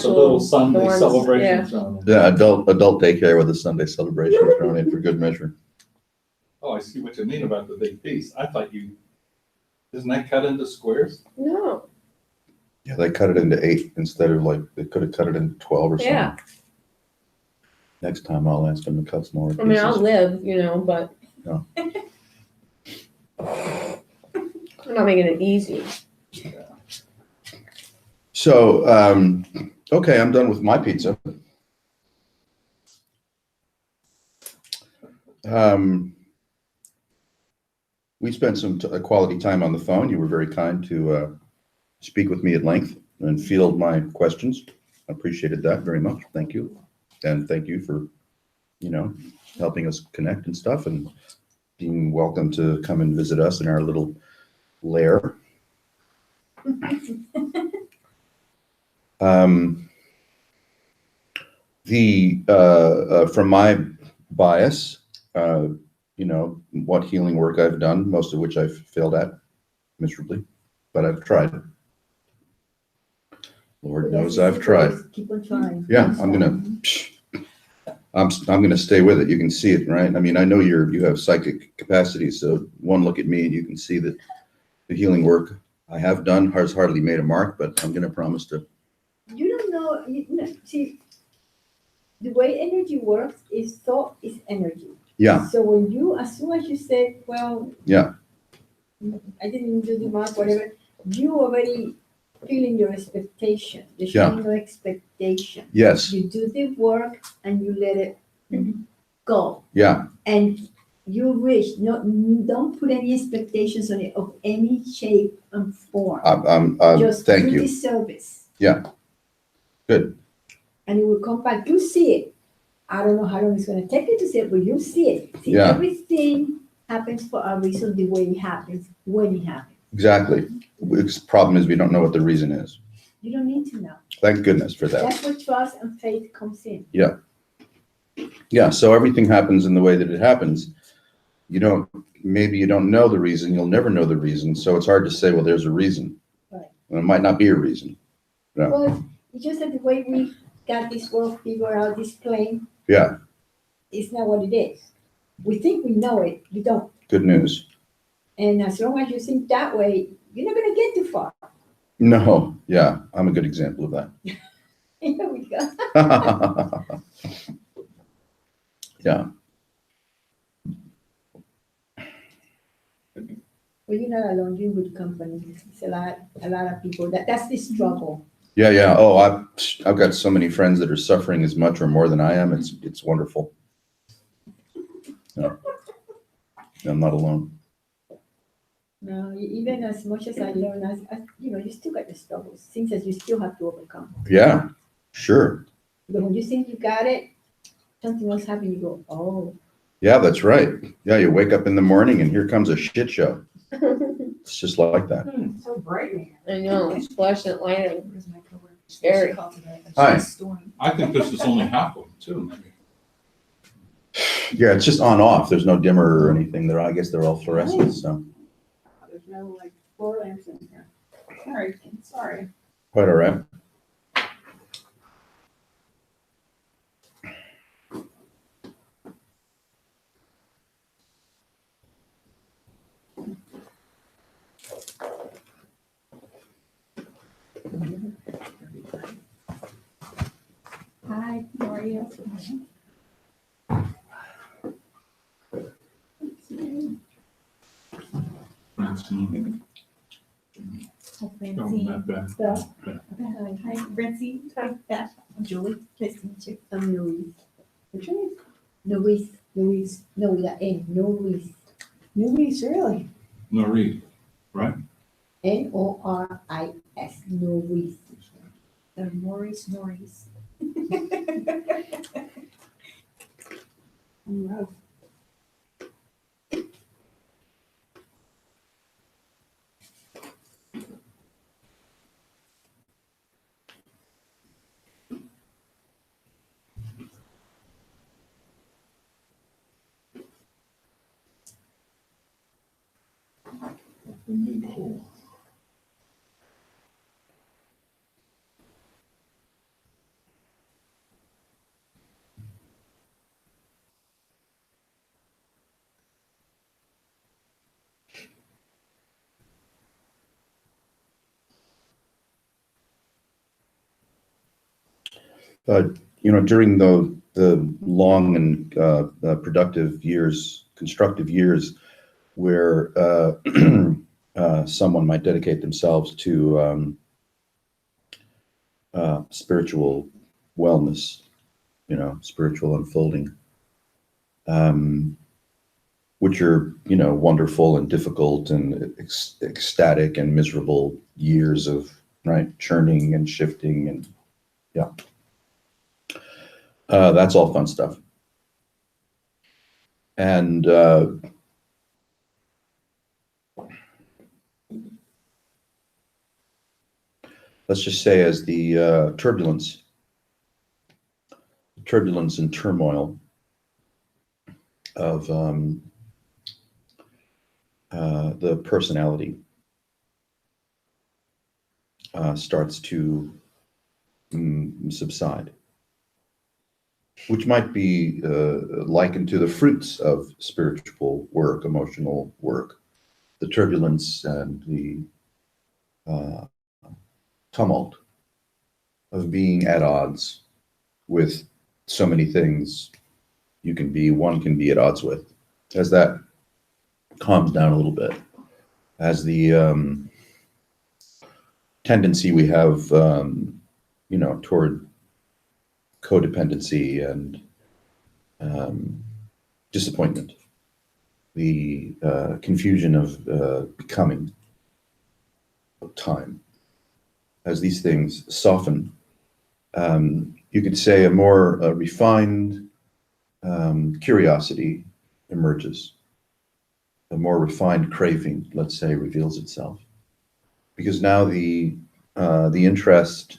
a little Sunday dorms, celebration yeah. thrown in. Yeah, adult daycare with a Sunday celebration thrown in for good measure. Oh, I see what you mean about the big piece. I thought isn't that cut into squares? No, Yeah, they cut it into 8 instead of they could have cut it into 12 or something. yeah. Next time I'll ask them to cut smaller pieces. I mean, I'll live, but No. I'm not making it easy. So, okay, I'm done with my pizza. We spent some quality time on the phone. You were very kind to speak with me at length and field my questions. I appreciated that very much. Thank you. And thank you for, helping us connect and stuff, and being welcome to come and visit us in our little lair. From my bias, what healing work I've done, most of which I've failed at miserably, but I've tried. Lord knows I've tried. Keep on trying. Yeah, I'm gonna stay with it. You can see it, right? I mean, I know you have psychic capacity, so one look at me and you can see that the healing work I have done has hardly made a mark, but I'm gonna promise to. You don't know, see, the way energy works is thought is energy. Yeah. So when as soon as you said, well, yeah, I didn't do the mark, whatever, you already feeling your expectation. There's Yeah. no expectation. yes, You do the work and you let it go. yeah, And you wish, don't put any expectations on it of any shape and form. Uh, Just thank do you. the service. Good. And it will come back. You see it. I don't know how long it's going to take you to see it, but you see it. See, Yeah. everything happens for a reason, the way it happens, when it happens. Exactly. The problem is we don't know what the reason is. You don't need to know. Thank goodness for that. That's where trust and faith comes in. Yeah, so everything happens in the way that it happens. Maybe you don't know the reason, you'll never know the reason, so it's hard to say, well, there's a reason. Right. And it might not be a reason. No. Well, it's just that the way we got this world figured out, this plane, Yeah, it's not what it is. We think we know it, we don't. good news. And as long as you think that way, you're not going to get too far. No, yeah, I'm a good example of that. Here we go. Yeah, Well, you're not alone. You're in good company. It's a lot of people. That's the struggle. yeah. Oh, I've got so many friends that are suffering as much or more than I am. It's wonderful. No, I'm not alone. No, even as much as I learn, as you still got the struggles, things that you still have to overcome. Yeah, sure. But when you think you got it, something else happens. You go, oh. Yeah, that's right. Yeah, you wake up in the morning and here comes a shit show. It's just like that. So bright in here. I know, it's flashing at light. Where's my coworker? Scary. She called today, and Hi. she's storming. I think this is only half of them too. Maybe. Yeah, it's just on off. There's no dimmer or anything. I guess they're all fluorescent, so There's no floor lamps in here. Sorry. quite all right. Hi, how are you? Francine. Hi, Oh, not bad. Hi, Francie. Hi, Beth. I'm Julie. Nice to meet you. I'm Louise. Which one is? Louise. No, with an N. No Louise. Louise, really? Noreen, right? Noris. Louise. Norris. Rough. Cool. During the long and productive years, constructive years, where someone might dedicate themselves to spiritual wellness, spiritual unfolding, which are, wonderful and difficult and ecstatic and miserable years of, right, churning and shifting and, yeah. That's all fun stuff. And let's just say as the turbulence and turmoil of the personality starts to subside, which might be likened to the fruits of spiritual work, emotional work, the turbulence and the tumult of being at odds with so many things one can be at odds with. As that calms down a little bit, as the tendency we have, toward codependency and disappointment, the confusion of becoming, of time, as these things soften, you could say a more refined curiosity emerges. A more refined craving, let's say, reveals itself, because now the interest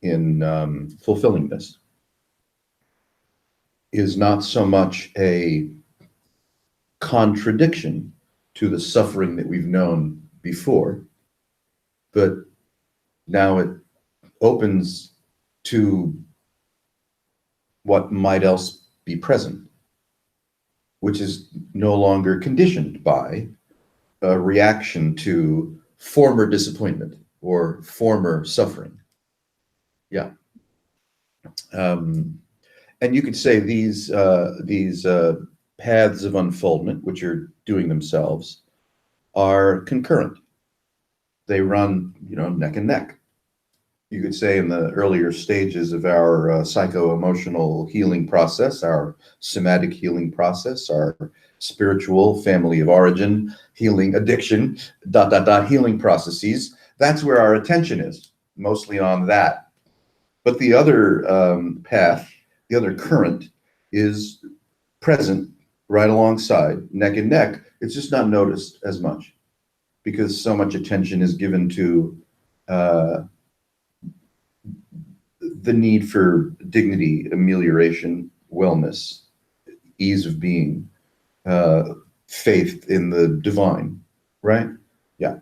in fulfilling this is not so much a contradiction to the suffering that we've known before, but now it opens to what might else be present, which is no longer conditioned by a reaction to former disappointment or former suffering. Yeah. And you could say these paths of unfoldment, which are doing themselves, are concurrent. They run, neck and neck. You could say in the earlier stages of our psycho-emotional healing process, our somatic healing process, our spiritual family of origin healing, addiction, healing processes, that's where our attention is, mostly on that. But the other path, the other current, is present right alongside, neck and neck. It's just not noticed as much because so much attention is given to the need for dignity, amelioration, wellness, ease of being, faith in the divine, right? Yeah.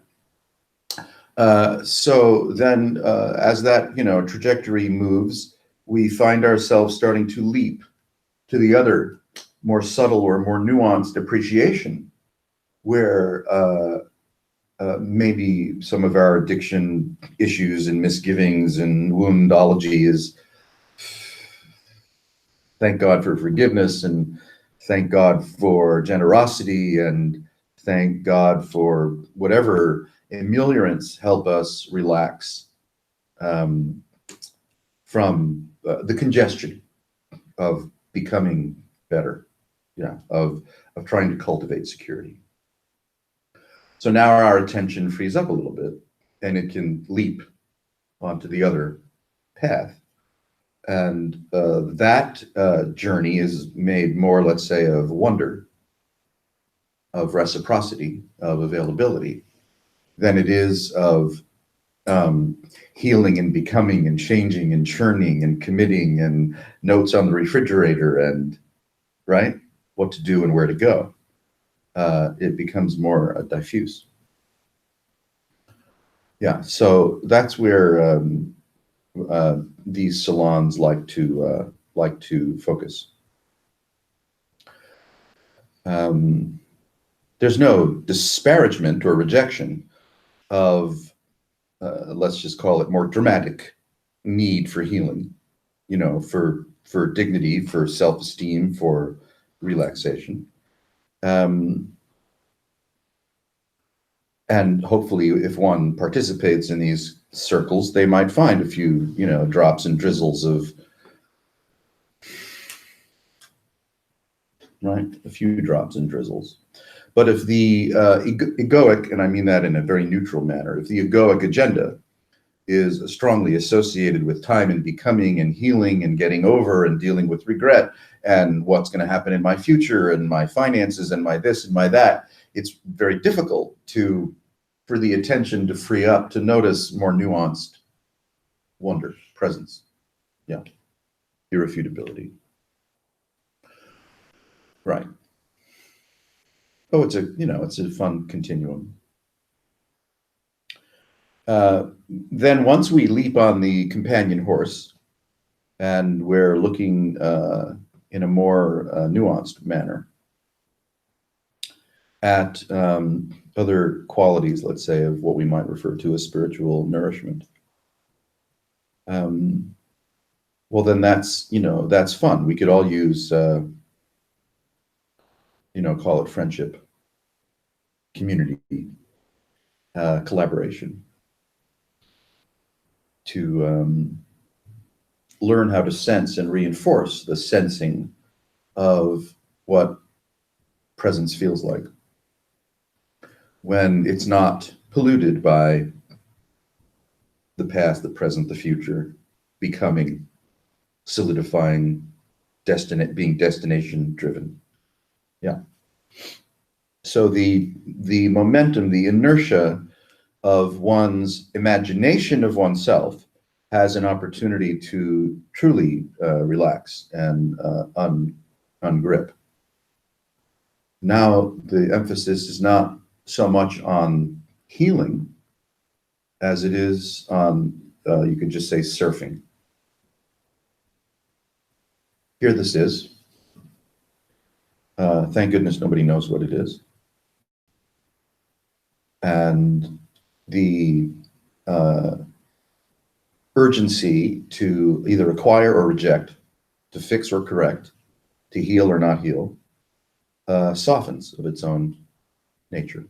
So then as that, trajectory moves, we find ourselves starting to leap to the other more subtle or more nuanced appreciation where maybe some of our addiction issues and misgivings and woundology is thank God for forgiveness and thank God for generosity and thank God for whatever ameliorants help us relax from the congestion of becoming better, of trying to cultivate security. So now our attention frees up a little bit and it can leap onto the other path. And that journey is made more, let's say, of wonder, of reciprocity, of availability, than it is of healing and becoming and changing and churning and committing and notes on the refrigerator and, right, what to do and where to go. It becomes more diffuse. Yeah, so that's where these salons like to focus. There's no disparagement or rejection of, let's just call it more dramatic need for healing. you know, for dignity, for self-esteem, for relaxation. And hopefully, if one participates in these circles, they might find a few, you know, drops and drizzles of, right, a few drops and drizzles. But if the egoic, and I mean that in a very neutral manner, if the egoic agenda is strongly associated with time and becoming and healing and getting over and dealing with regret and what's going to happen in my future and my finances and my this and my that, it's very difficult for the attention to free up to notice more nuanced wonder, presence, yeah, irrefutability. Right. Oh, it's a fun continuum. Then once we leap on the companion horse and we're looking in a more nuanced manner at other qualities, let's say, of what we might refer to as spiritual nourishment. Well, then that's fun. We could all use, call it friendship, community, collaboration, to learn how to sense and reinforce the sensing of what presence feels like when it's not polluted by the past, the present, the future, becoming, solidifying, being destination driven. Yeah. So the momentum, the inertia of one's imagination of oneself has an opportunity to truly relax and ungrip. Now the emphasis is not so much on healing as it is on, you could just say, surfing. Here this is. Thank goodness nobody knows what it is. And the urgency to either acquire or reject, to fix or correct, to heal or not heal, softens of its own nature.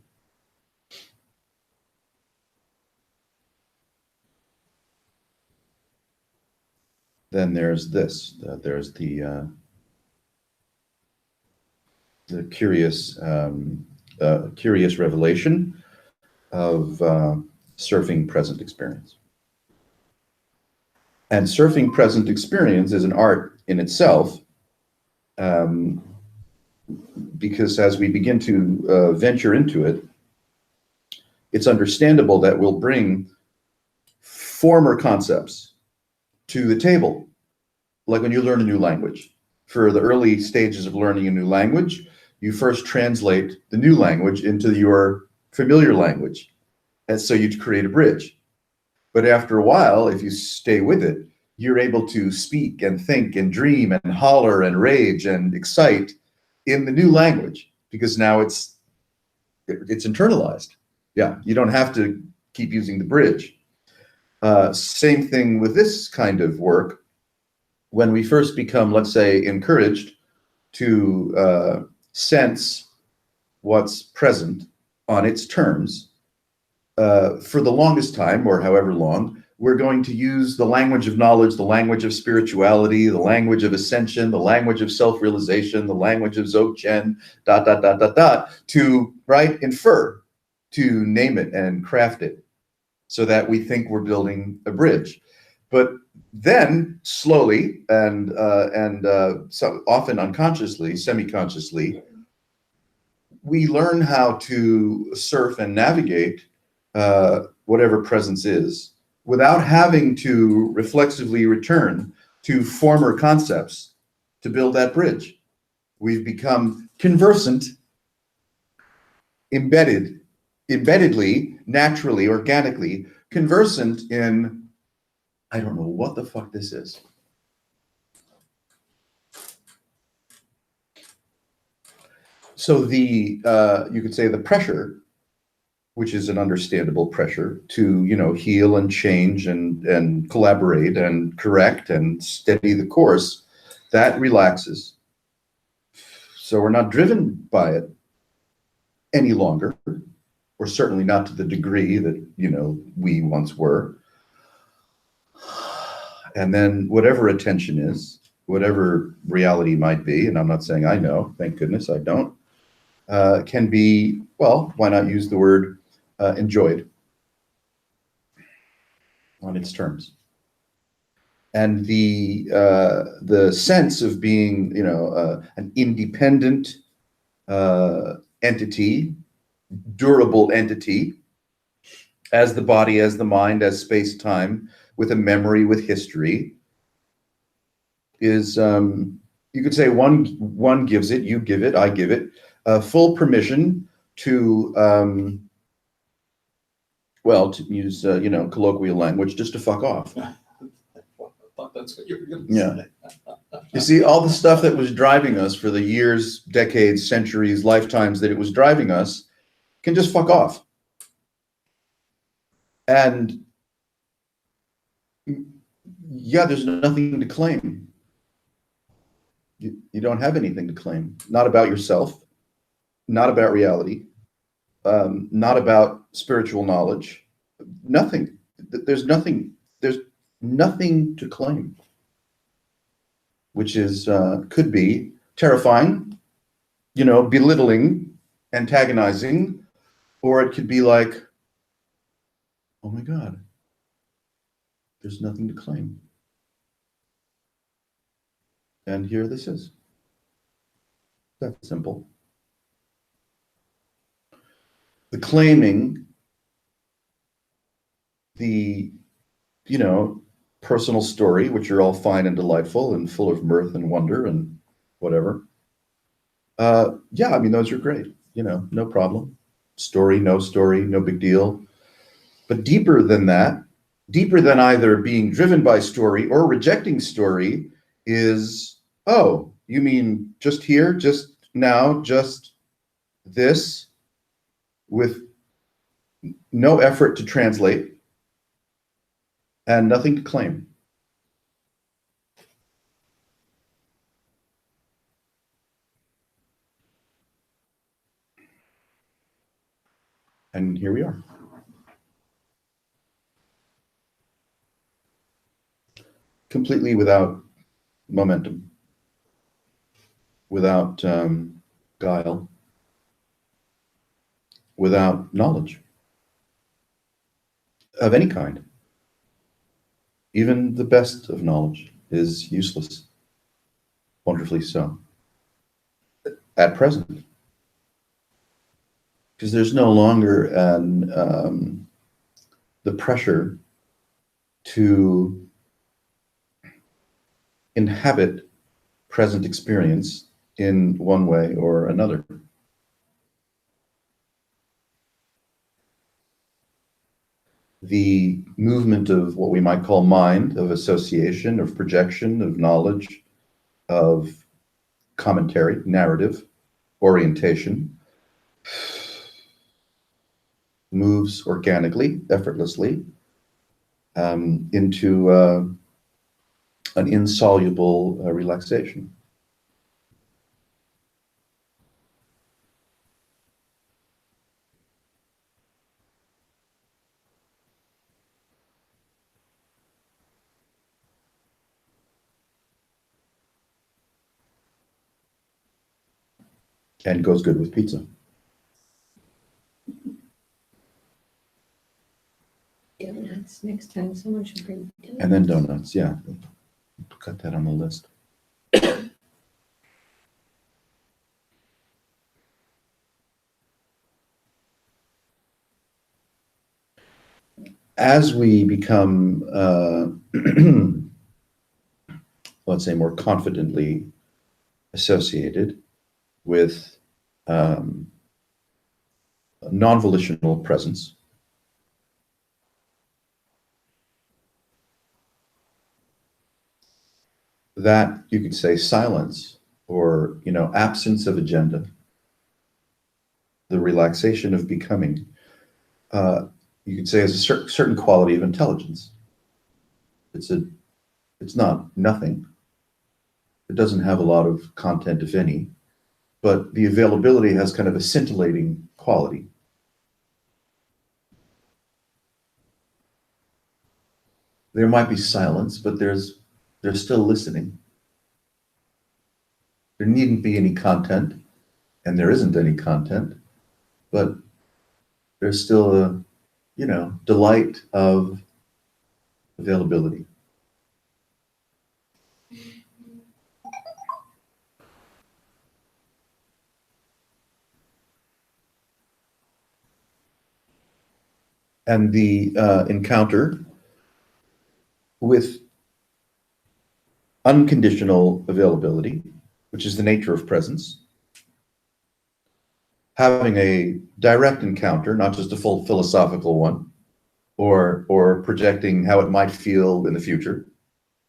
Then there's this. There's the curious revelation of surfing present experience. And surfing present experience is an art in itself, because as we begin to venture into it, it's understandable that we'll bring former concepts to the table. Like when you learn a new language. For the early stages of learning a new language, you first translate the new language into your familiar language. And so you create a bridge. But after a while, if you stay with it, you're able to speak and think and dream and holler and rage and excite in the new language, because now it's internalized. Yeah, you don't have to keep using the bridge. Same thing with this kind of work. When we first become, let's say, encouraged to sense what's present on its terms, for the longest time, or however long, we're going to use the language of knowledge, the language of spirituality, the language of ascension, the language of self-realization, the language of Dzogchen, ... to, right, infer, to name it and craft it, so that we think we're building a bridge. But then slowly and so often unconsciously, semi-consciously, we learn how to surf and navigate whatever presence is without having to reflexively return to former concepts to build that bridge. We've become conversant, embeddedly, naturally, organically, conversant in, I don't know what the fuck this is. So the, you could say the pressure which is an understandable pressure to, heal and change and collaborate and correct and steady the course, that relaxes. So we're not driven by it any longer, or certainly not to the degree that, we once were. And then whatever attention is, whatever reality might be, and I'm not saying I know, thank goodness I don't, can be, well, why not use the word enjoyed on its terms. And the sense of being, an independent entity, durable entity, as the body, as the mind, as space-time, with a memory, with history, is, you could say one gives it, you give it, I give it, full permission to, to use, colloquial language, just to fuck off. I thought that's what you were going Yeah. to say. You see, all the stuff that was driving us for the years, decades, centuries, lifetimes that it was driving us can just fuck off. And yeah, there's nothing to claim. You don't have anything to claim. Not about yourself, not about reality, not about spiritual knowledge. Nothing. There's nothing to claim, which is could be terrifying, belittling, antagonizing, or it could be like, oh my God, there's nothing to claim. And here this is. That's simple. The claiming, the, personal story, which are all fine and delightful and full of mirth and wonder and whatever. Those are great. No problem. Story, no big deal. But deeper than that, deeper than either being driven by story or rejecting story is, oh, you mean just here, just now, just this, with no effort to translate and nothing to claim. And here we are. Completely without momentum, without guile, without knowledge of any kind. Even the best of knowledge is useless, wonderfully so, at present. Because there's no longer the pressure to inhabit present experience in one way or another. The movement of what we might call mind, of association, of projection, of knowledge, of commentary, narrative, orientation, moves organically, effortlessly, into an insoluble relaxation. And goes good with pizza. Donuts next time. Someone should bring donuts. And then donuts, yeah. Cut that on the list. As we become, let's say, more confidently associated with non-volitional presence, that you could say silence or absence of agenda, the relaxation of becoming, you could say has a certain quality of intelligence. It's not nothing. It doesn't have a lot of content, if any, but the availability has kind of a scintillating quality. There might be silence, but there's still listening. There needn't be any content, and there isn't any content, but there's still a, delight of availability. And the encounter with unconditional availability, which is the nature of presence, having a direct encounter, not just a full philosophical one, or projecting how it might feel in the future,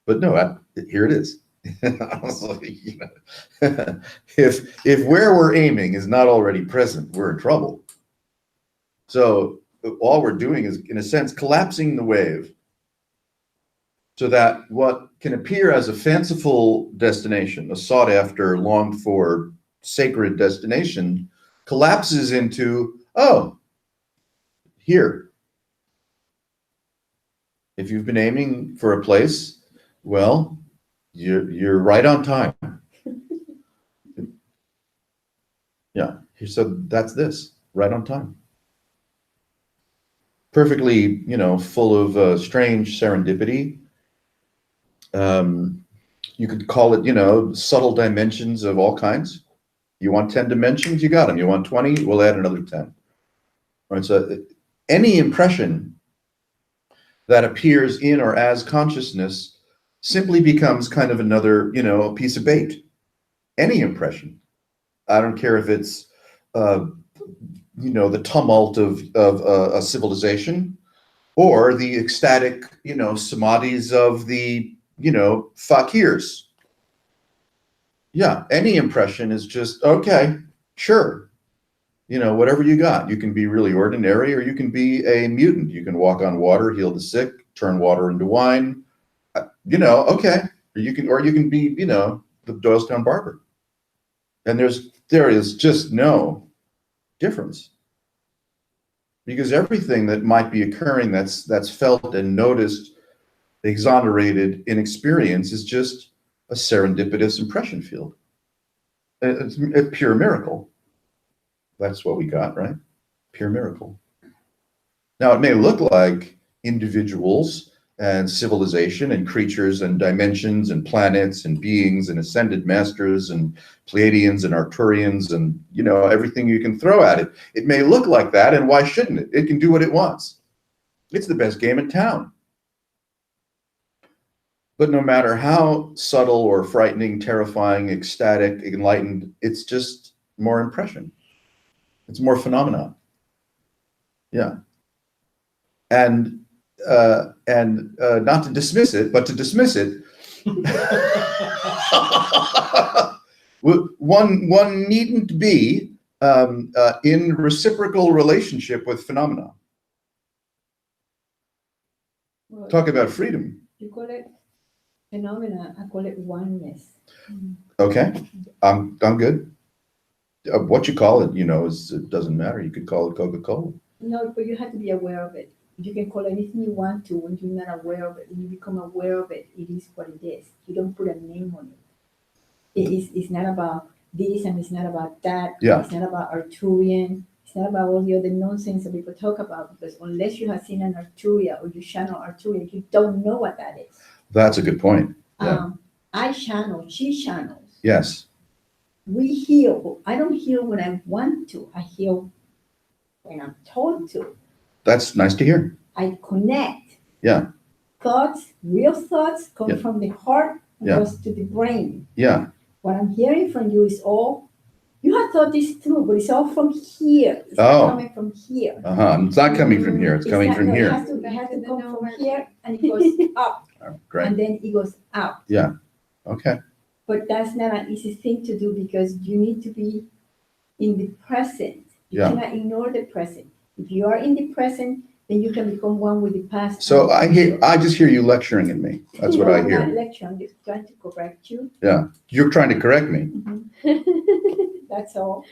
but no, here it is. If where we're aiming is not already present, we're in trouble. So all we're doing is, in a sense, collapsing the wave so that what can appear as a fanciful destination, a sought after, longed for, sacred destination, collapses into, oh, here. If you've been aiming for a place, well, you're right on time. Yeah, so that's this, right on time. Perfectly, full of strange serendipity. You could call it, subtle dimensions of all kinds. You want 10 dimensions, you got them. You want 20, we'll add another 10. All right, so any impression that appears in or as consciousness simply becomes kind of another, piece of bait. Any impression. I don't care if it's, the tumult of a civilization, or the ecstatic, samadhis of the, fakirs. Yeah, any impression is just, okay, sure. Whatever you got. You can be really ordinary, or you can be a mutant. You can walk on water, heal the sick, turn water into wine. Okay. Or you can be, the Doylestown barber. And there is just no difference. Because everything that might be occurring that's felt and noticed, exonerated in experience, is just a serendipitous impression field. It's a pure miracle. That's what we got, right? Pure miracle. Now, it may look like individuals and civilization and creatures and dimensions and planets and beings and ascended masters and Pleiadians and Arcturians and, everything you can throw at it. It may look like that, and why shouldn't it? It can do what it wants. It's the best game in town. But no matter how subtle or frightening, terrifying, ecstatic, enlightened, it's just more impression. It's more phenomenon. Yeah. And not to dismiss it, but to dismiss it, one needn't be in reciprocal relationship with phenomena. Well, Talk about freedom. you call it phenomena, I call it oneness. Okay, I'm good. What you call it, it doesn't matter. You could call it Coca-Cola. No, but you have to be aware of it. You can call anything you want to. When you're not aware of it, when you become aware of it, it is what it is. You don't put a name on it. It's not about this, and it's not about that. Yeah. It's not about Arcturian. It's not about all the other nonsense that people talk about, because unless you have seen an Arcturia or you channel Arcturia, you don't know what that is. That's a good point. Yeah. I channel, she channels. Yes. We heal. I don't heal when I want to. I heal when I'm told to. That's nice to hear. I connect. Yeah. Thoughts, real thoughts, come Yeah. from the heart and Yeah. goes to the brain. Yeah. What I'm hearing from you is all, you have thought this through, but it's all from here. It's Oh. coming from here. It's not coming from here. It's coming not- from no, here. It has to come from here, and it goes up, Oh, great. and then it goes out. Okay. But that's not an easy thing to do, because you need to be in the present. You Yeah. cannot ignore the present. If you are in the present, then you can become one with the past. So and the future. I just hear you lecturing at me. That's what No, I I'm not hear. lecturing, I'm just trying to correct you. You're trying to correct me. That's all.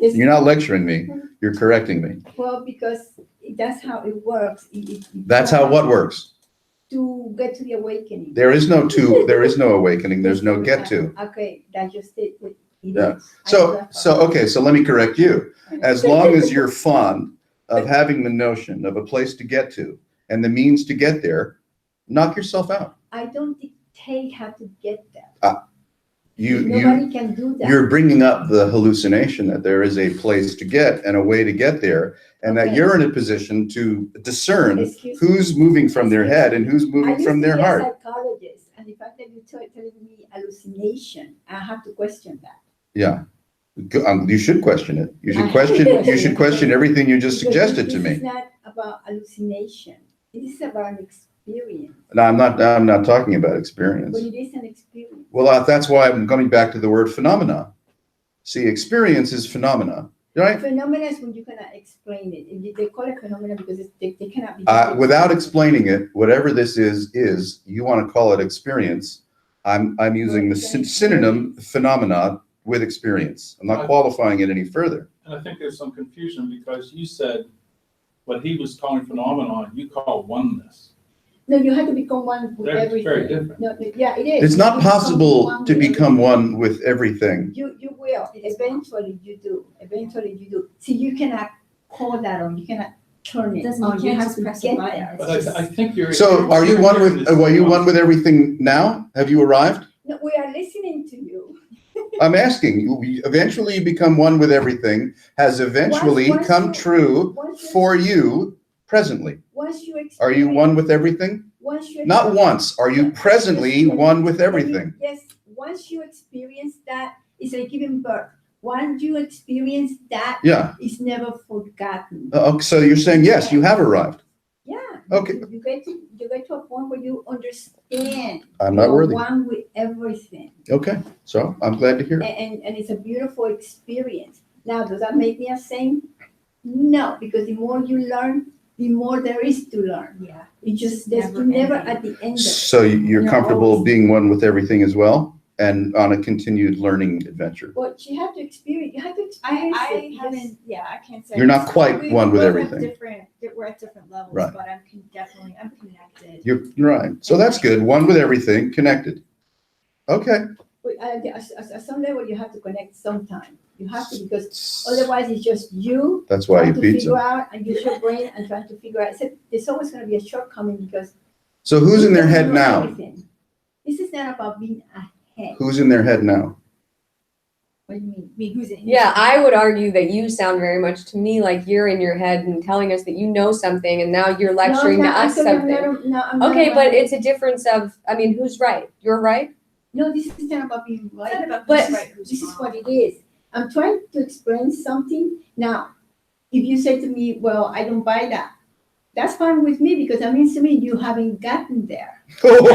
Just- You're not lecturing me. You're correcting me. Well, because that's how it works. That's how what works. To get to the awakening. There is no awakening. There's no get to. Okay, that's just it. It Yeah. is. So let me correct you. As long as you're fond of having the notion of a place to get to and the means to get there, knock yourself out. I don't dictate how to get there. Nobody Nobody can do that. You're bringing up the hallucination that there is a place to get and a way to get there, and that Okay. you're in a position to discern Excuse me. who's moving from their head and who's I moving used from to their be heart. a psychologist, and the fact that you're telling me hallucination, I have to question that. Yeah. You should question it. You should I question, have to you should question everything you just Because suggested to This me. is not about hallucination. This is about an experience. No, I'm not talking about But experience. it is an experience. Well, that's why I'm coming back to the word phenomena. See, experience is phenomena, right? Phenomena is when you cannot explain it. They call it phenomena because they cannot be. Without explaining it, whatever this is, you want to call it experience. I'm using the synonym phenomena with experience. I'm not qualifying it any further. And I think there's some confusion because you said what he was calling phenomenon, you call oneness. No, you have to become one with Very- everything. very different. No, yeah, it is. It's not You become possible one to with become everything. one with everything. You will. Eventually you do. Eventually you do. See, you cannot call that on. You cannot turn it Doesn't- on. you can't have just to press a get button. there. But I think you're. So are you one with everything now? Have you arrived? No, we are listening to you. I'm asking, eventually you become one with everything has eventually Once come you- true once you- for you presently. Once you experience. Are you one with everything? Once you Not once. Are you presently one with everything? Yes, once you experience that, it's like giving birth. Once you experience that, Yeah. it's never forgotten. So you're saying, yes, you have arrived. Yeah. Okay. You get to a point where you understand. I'm not you're worthy. one with everything. Okay. So I'm glad to hear it. And it's a beautiful experience. Now, does that make me a saint? No, because the more you learn, the more there is to learn. Yeah. You just, It's you're never never at the end of it. So you're You're comfortable always- being one with everything as well and on a continued learning adventure. But you have to experience, it. I Yes. haven't, yeah, I can't say. You're not quite We one with both have everything. we're at different levels, Right. but definitely, I'm connected. You're right. So that's good. One with everything, connected. Okay. But at some level, you have to connect sometime. You have to, because otherwise it's just you That's why you trying to figure pizza. out and use your brain and trying to figure out. I said, there's always going to be a shortcoming because. So who's in their you head don't know now? everything. This is not about being ahead. Who's in their head now? What do you mean? Me, who's in? Yeah, I would argue that you sound very much to me like you're in your head and telling us that you know something, and now you're lecturing to us something. Okay, but it's a difference of, I mean, who's right? You're right? No, this is not about being It's right. not about But- who's right, who's This is wrong. what it is. I'm trying to explain something. Now, if you say to me, well, I don't buy that, that's fine with me because that means to me you haven't gotten there. And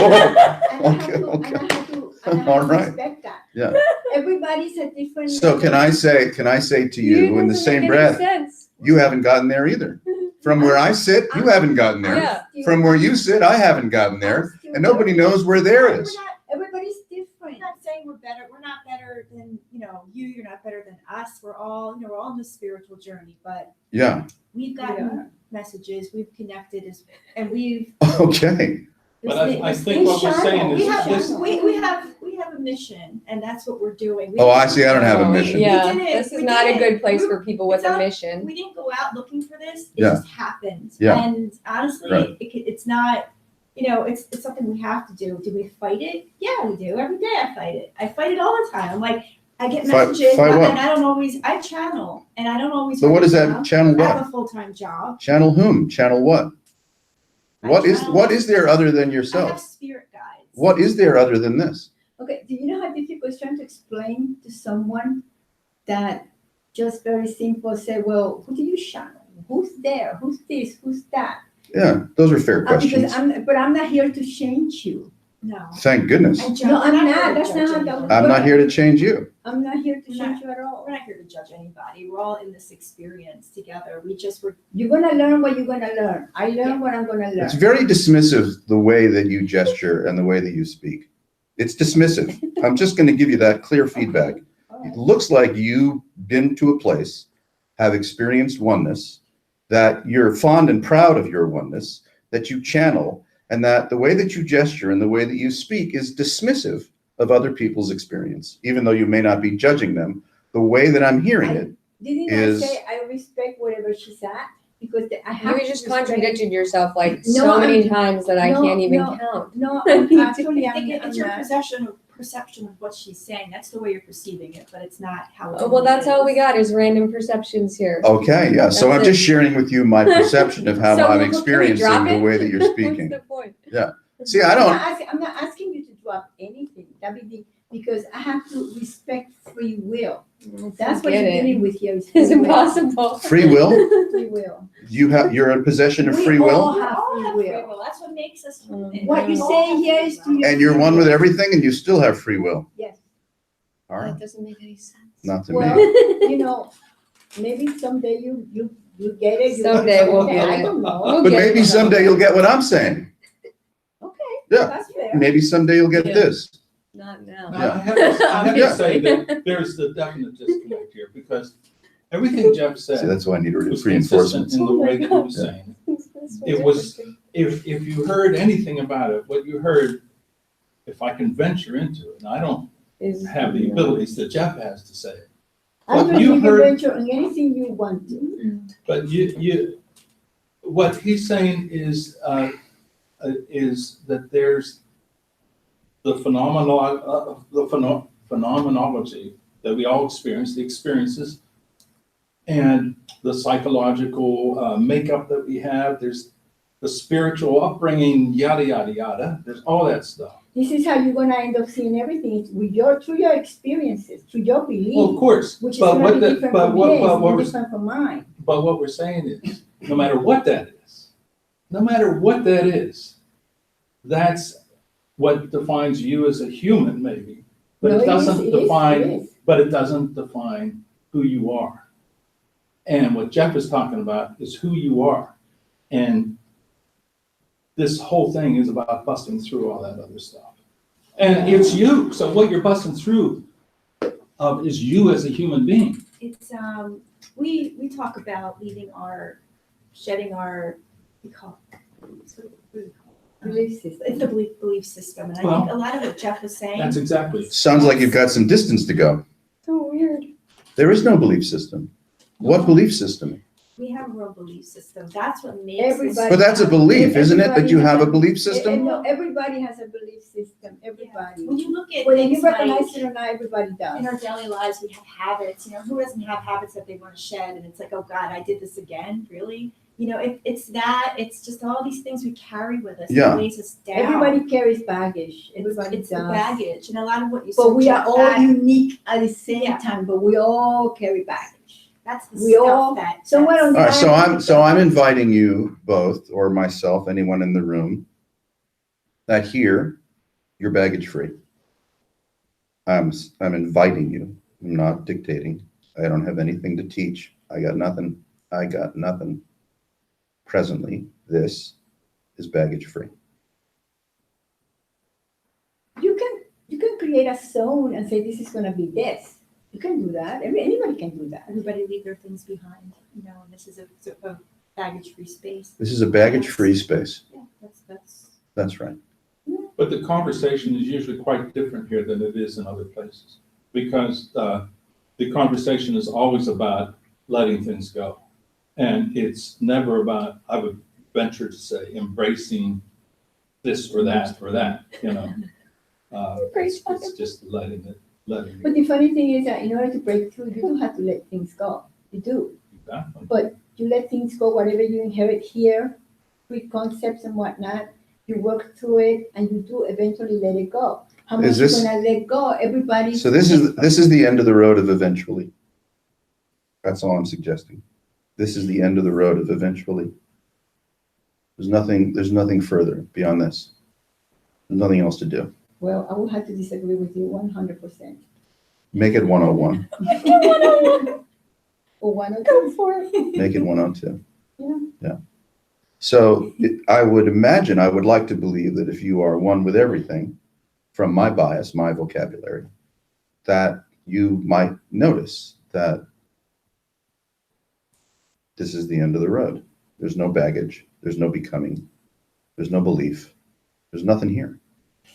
I have All to right. respect that. Yeah. Everybody's at different. So can I say to you in the same breath, you haven't gotten there either. From where I sit, you haven't gotten there. Yeah. From where you sit, I haven't gotten there. And nobody knows where there is. Everybody's We're different. not saying we're better. We're not better than, you're not better than us. We're all, we're all on this spiritual journey, but Yeah. we've gotten messages, we've connected, and we've. Okay. But I think what we're saying is We have, this- we have a mission, and that's what we're doing. Oh, I see. I don't have a Oh, mission. Yeah, We did it. this is We not did a good it. place We- for people with it's a not- mission. We didn't go out looking for this. It Yeah. just happened. Yeah. And honestly, Right. it's not, it's something we have to do. Do we fight it? Yeah, we do. Every day I fight it. I fight it all the time. Like, I get Fight- messages fight what? and I don't always, I channel and I don't always. So have what a is that? job. Channel I have what? a full-time job. Channel whom? Channel what? I What channel- is there other than I have yourself? spirit guides. What is there other than this? Okay, do you know how difficult it's trying to explain to someone that just very simple say, well, who do you channel? Who's there? Who's this? Who's that? Yeah, those are fair questions. But I'm not here to change you. No. Thank goodness. And No, I'm we're not. here to That's not judge how that anybody. I'm not here to change you. I'm not here to We're change you at all. We're not here to judge anybody. We're all in this experience together. We're You're gonna learn what you're gonna learn. I learn what I'm gonna learn. It's very dismissive, the way that you gesture and the way that you speak. It's dismissive. I'm just going to give you that clear feedback. All It right. looks like you've been to a place, have experienced oneness, that you're fond and proud of your oneness, that you channel, and that the way that you gesture and the way that you speak is dismissive of other people's experience, even though you may not be judging them. The way that I'm hearing it, Didn't is- I say I respect whatever she's at? Because I You have to just respect- contradicted yourself like No, so many I'm- times that I no, can't even no. count. No, actually, it's your not. perception of what she's saying. That's the way you're perceiving it, but it's not how. it Oh, well, really that's all we is. got is random perceptions here. okay, yeah. So That's I'm just sharing with you my perception of how So I'm can we experiencing drop the it? way that you're speaking. What's the point? See, I don't, I'm not asking you to drop anything. Because I have to respect free will. That's what Forget you're it. dealing with here. Is free It's will. impossible. free will? Free will. You're in possession of We free all will? We have all free have will. free will. That's what makes us human. What you We all say have here free is to will. your And you're one with everything and you still have free will? Yes. All right, That doesn't make any sense. not to Well, me. Maybe someday you get it. Someday we'll Okay, get I it. don't know. We'll But get maybe it. someday you'll get what I'm saying. Okay. Yeah. That's fair. Maybe someday you'll get Yeah. this. Not now. Now, I have Yeah. to say that there's the definite disconnect here, because everything Jeff See, said that's why I need was consistent reinforcements. in the Oh my way that he was God. saying. This It was- If you heard anything about it, what you heard, if I can venture into it, and I don't have the abilities that Jeff has to say it, I But don't you think you heard- venture on anything you want to. but what he's saying is that there's the phenomenology that we all experience, the experiences, and the psychological makeup that we have. There's the spiritual upbringing, yada, yada, yada. There's all that stuff. This is how you're gonna end up seeing everything. It's through your experiences, through your belief. Well, of course, Which is but gonna what be the, different but from what, his, but what and we're, different from mine. but what we're saying is, no matter what that is, that's what defines you as a human, maybe. But No, it doesn't it is, define, it is. but it doesn't define who you are. And what Jeff is talking about is who you are. And this whole thing is about busting through all that other stuff. And it's you. So what you're busting through is you as a human being. It's we talk about shedding our we call it, what do we call it? Belief system. It's the belief system, and I Well, think a lot of what Jeff was saying. That's exactly. Sounds like you've got some distance to go. So weird. There is no belief system. What belief system? We have a real belief system. That's what makes Everybody- But that's a belief, isn't it, that you have a belief system? No, everybody has a belief system, everybody. When you look at Whether you things like recognize it or not, everybody does. in our daily lives, we have habits. Who doesn't have habits that they want to shed? And it's like, oh God, I did this again. Really? It's that. It's just all these things we carry with us. Yeah. That weighs us down. Everybody carries baggage, everybody It's the does. baggage, and a lot of what you But said, we are Jeff, all that- unique at the same Yeah. time, but we all carry baggage. That's the we stuff all- that. somewhere on that's- All right, so I'm inviting you both, or myself, anyone in the room, that here, you're baggage free. I'm inviting you. I'm not dictating. I don't have anything to teach. I got nothing. Presently, this is baggage free. You can create a zone and say this is gonna be this. You can do that. Anybody can do that. Everybody leave their things behind, and this is a baggage-free space. This is a baggage free space. Yeah, that's. That's right. But the conversation is usually quite different here than it is in other places, because the conversation is always about letting things go. And it's never about, I would venture to say, embracing this or that or that, It's just letting it But the funny thing is that in order to break through, you don't have to let things go. You do. Exactly. You let things go, whatever you inherit here, preconcepts and whatnot, you work through it and you do eventually let it go. How much Is you're this- gonna let go, everybody. So this is the end of the road of eventually. That's all I'm suggesting. This is the end of the road of eventually. There's nothing further beyond this. There's nothing else to do. Well, I will have to disagree with you 100%. Make it 101. Or 102. Go for it. Make it 102. Yeah. So I would imagine, I would like to believe that if you are one with everything, from my bias, my vocabulary, that you might notice that this is the end of the road. There's no baggage. There's no becoming. There's no belief. There's nothing here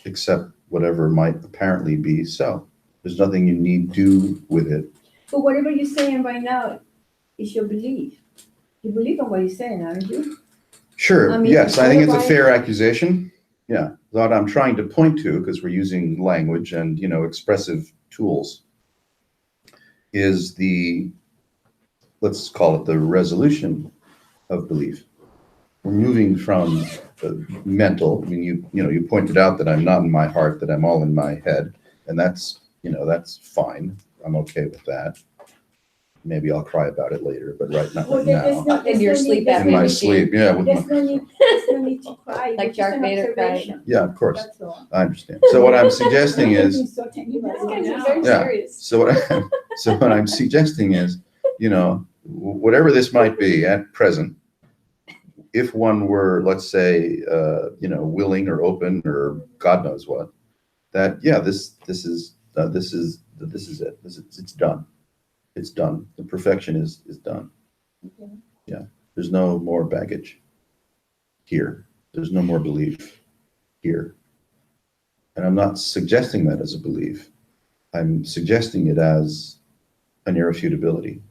except whatever might apparently be so. There's nothing you need do with it. But whatever you're saying right now is your belief. You believe in what you're saying, aren't you? Sure, I mean, yes, I think it's a otherwise- fair accusation. Yeah, what I'm trying to point to, because we're using language and, expressive tools, is let's call it the resolution of belief. We're moving from the mental. I mean, you pointed out that I'm not in my heart, that I'm all in my head, and that's fine. I'm okay with that. Maybe I'll cry about it later, but right now. Well, there's no, In your sleep In my machine. sleep, yeah. with There's my- no need to cry. Like It's just Darth an Vader cried. observation. Yeah, of course, That's all. I understand. So what I'm suggesting is, This guys are very Yeah. serious. so what I'm suggesting is, whatever this might be at present, if one were, let's say, willing or open or God knows what, that this is it. It's done. It's done. The perfection is done. Okay. Yeah. There's no more baggage here. There's no more belief here. And I'm not suggesting that as a belief. I'm suggesting it as an irrefutability.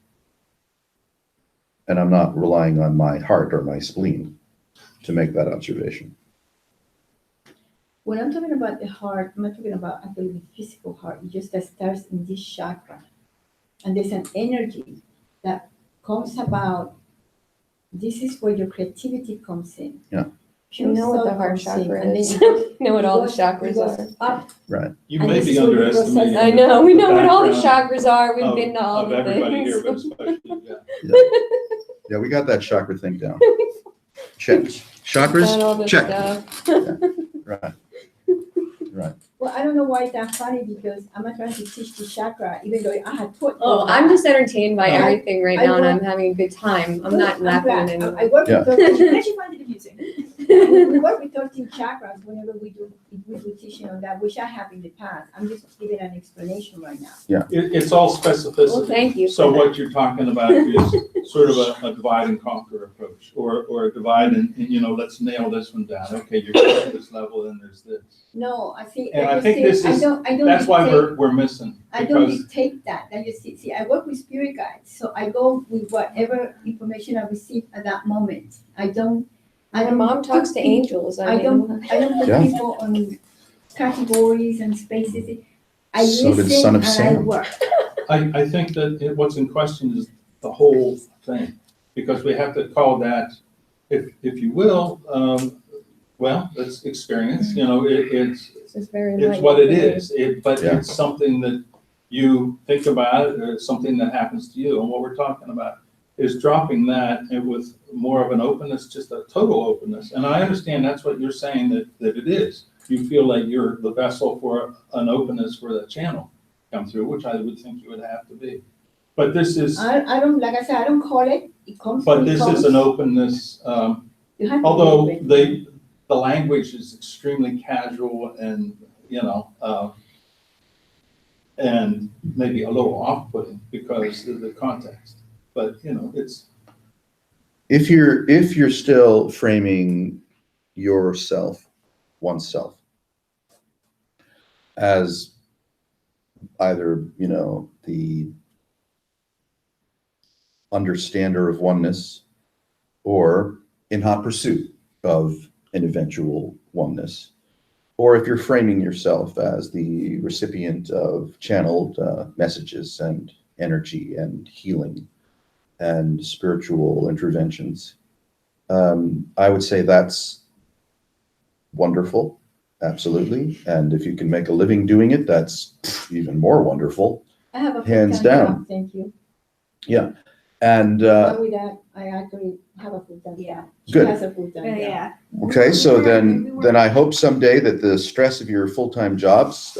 And I'm not relying on my heart or my spleen to make that observation. When I'm talking about the heart, I'm not talking about actually the physical heart. It just that starts in this chakra. And there's an energy that comes about. This is where your creativity comes in. Yeah. You know what the Pure heart soul comes in, chakra and then is. it goes- You know what it all the goes- chakras it goes are. Up. Right. You And may this be is what you underestimating. I know, we know what all the background chakras are. We've of- been to all of the everybody things. here, but especially, yeah. Yeah, we got that chakra thing down. Check. Done Chakras? all this Check. stuff. Right. Right. Well, I don't know why it's that funny because I'm not trying to teach the chakra, even though I had taught. Oh, all I'm that. just entertained by I- everything right I now, and work- I'm having a good time. I'm Good, not laughing glad. at I anyone. work Yeah. with I 13 actually find it amusing. we work with 13 chakras whenever we do teaching on that, which I have in the past. I'm just giving an explanation right now. It's all Well, specificity. thank you. So for what you're talking about is sort of a divide and conquer approach, or a divide and, let's nail this one down. Okay, you're at this level, and there's this. No, I see. And I just think say- this is- I don't That's why dictate- we're missing. I don't Because dictate that. I just see, I work with spirit guides, so I go with whatever information I receive at that moment. I don't. My mom talks to angels. I don't put Yeah. people on categories and spaces. I So did listen Son of and I Sam. work. I think that what's in question is the whole thing, because we have to call that, if you will, it's experience, it's what it is. But Yeah. it's something that you think about, or it's something that happens to you. And what we're talking about is dropping that and with more of an openness, just a total openness. And I understand that's what you're saying that it is. You feel like you're the vessel for an openness for the channel come through, which I would think you would have to be. But this is, I don't, like I said, I don't call it. It comes. but when it this comes. is an openness, You have to be although open. the language is extremely casual and, and maybe a little off-putting because of the context. But, it's, If you're still framing yourself, oneself, as either, the understander of oneness or in hot pursuit of an eventual oneness, or if you're framing yourself as the recipient of channeled messages and energy and healing and spiritual interventions, I would say that's wonderful, absolutely. And if you can make a living doing it, that's even more wonderful. I have a hands full-time down. job, thank you. Yeah. And, Not with that, I actually have a full-time job. She Good. has a full-time job. Yeah. okay, so We then were- I hope someday that the stress of your full-time jobs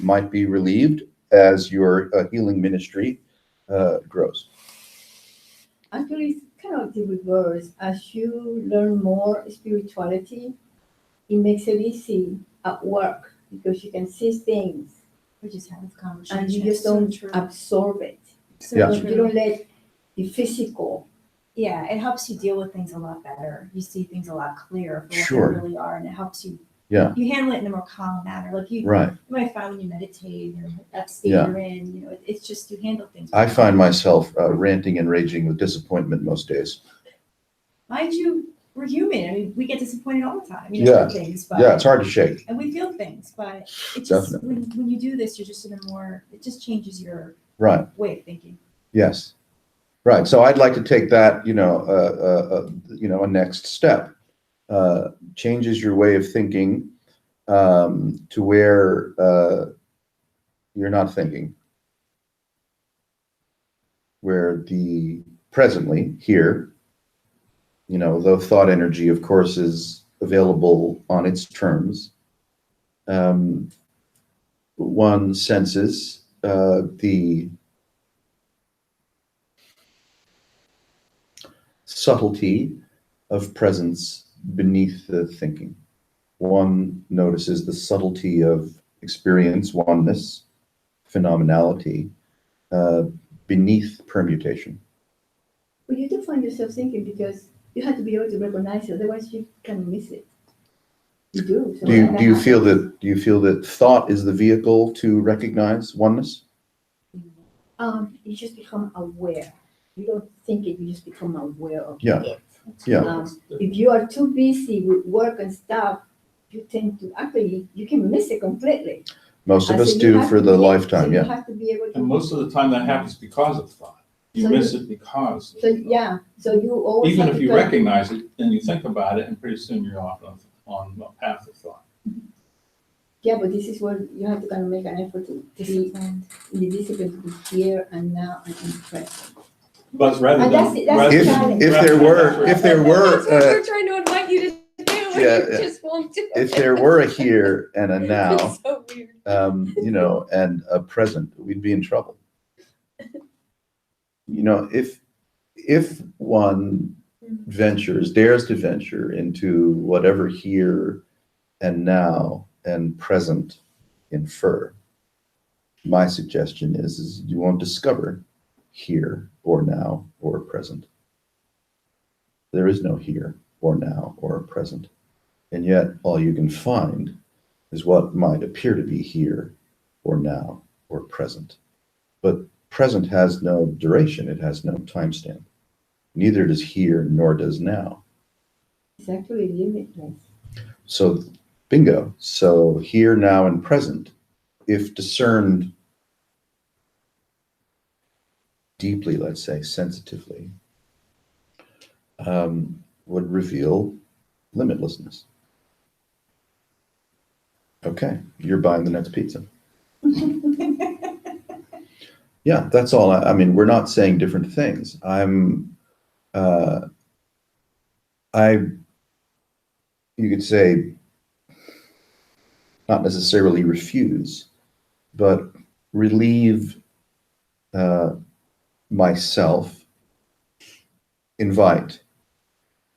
might be relieved as your healing ministry grows. Actually, it's kind of the reverse. As you learn more spirituality, it makes it easy at work because you can see things We just had this conversation. and you just So don't true. absorb it. So Yeah. You true. don't let the physical. Yeah, it helps you deal with things a lot better. You see things a lot clearer for what Sure. they really are, and it helps you. Yeah. You handle it in a more calm manner. Like you Right. might find when you meditate or that state Yeah. you're in, it's just you handle things. I find myself ranting and raging with disappointment most days. Mind you, we're human. I mean, we get disappointed all the time. Yeah. With things, but Yeah, it's hard to shake. and we feel things, but it just Definitely. when you do this, you're just in a more. It just changes your Right. way of thinking. Yes. Right. So I'd like to take that, a next step. Changes your way of thinking to where you're not thinking. Where the presently here, though thought energy, of course, is available on its terms, one senses the subtlety of presence beneath the thinking. One notices the subtlety of experience, oneness, phenomenality, beneath permutation. But you do find yourself thinking because you have to be able to recognize it, otherwise you can miss it. You do. So Do that you happens. feel that thought is the vehicle to recognize oneness? You just become aware. You don't think it, you just become aware of Yeah. it. Yeah. If you are too busy with work and stuff, you tend to, actually, you can miss it completely. Most of And us so you do have for to the be- lifetime, So you yeah. have to be able to. And most of the time that happens because of thought. You So miss it because. of So, thought. yeah, so you always Even have if to you try- recognize it and you think about it, and pretty soon you're off on the path of thought. Yeah, but this is where you have to kind of make an effort to be Disciplined. the discipline to be here and now and in the present. But rather And than. that's the rather than- challenge. If there were, That's what we're trying to invite you to do, and yeah, you just won't do it. if there were a here and a now, It's so weird. and a present, we'd be in trouble. If one dares to venture into whatever here and now and present infer, my suggestion is you won't discover here or now or present. There is no here or now or present. And yet all you can find is what might appear to be here or now or present. But present has no duration. It has no timestamp. Neither does here nor does now. It's actually limitless. So bingo. So here, now, and present, if discerned deeply, let's say, sensitively, would reveal limitlessness. Okay, you're buying the next pizza. Yeah, that's all. I mean, we're not saying different things. You could say, not necessarily refuse, but relieve myself, invite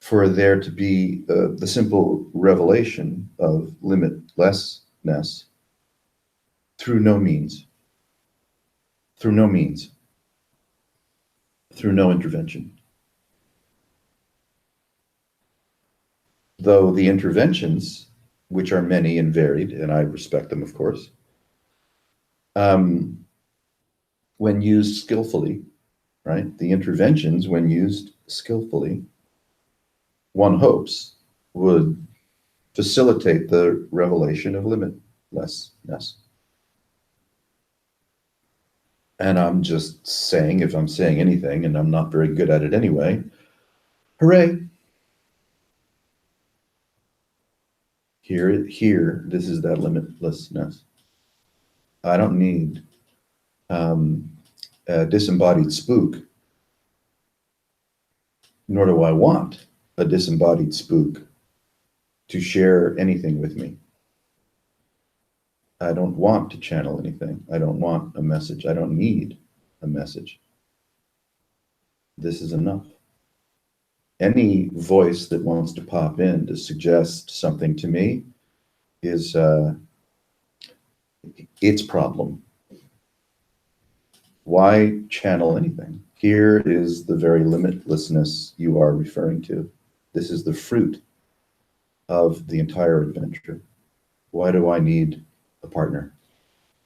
for there to be the simple revelation of limitlessness through no means, through no intervention. Though the interventions, which are many and varied, and I respect them, of course, when used skillfully, right? The interventions, when used skillfully, one hopes would facilitate the revelation of limitlessness. And I'm just saying, if I'm saying anything, and I'm not very good at it anyway, hooray. Here, this is that limitlessness. I don't need a disembodied spook nor do I want a disembodied spook to share anything with me. I don't want to channel anything. I don't want a message. I don't need a message. This is enough. Any voice that wants to pop in to suggest something to me is its problem. Why channel anything? Here is the very limitlessness you are referring to. This is the fruit of the entire adventure. Why do I need a partner?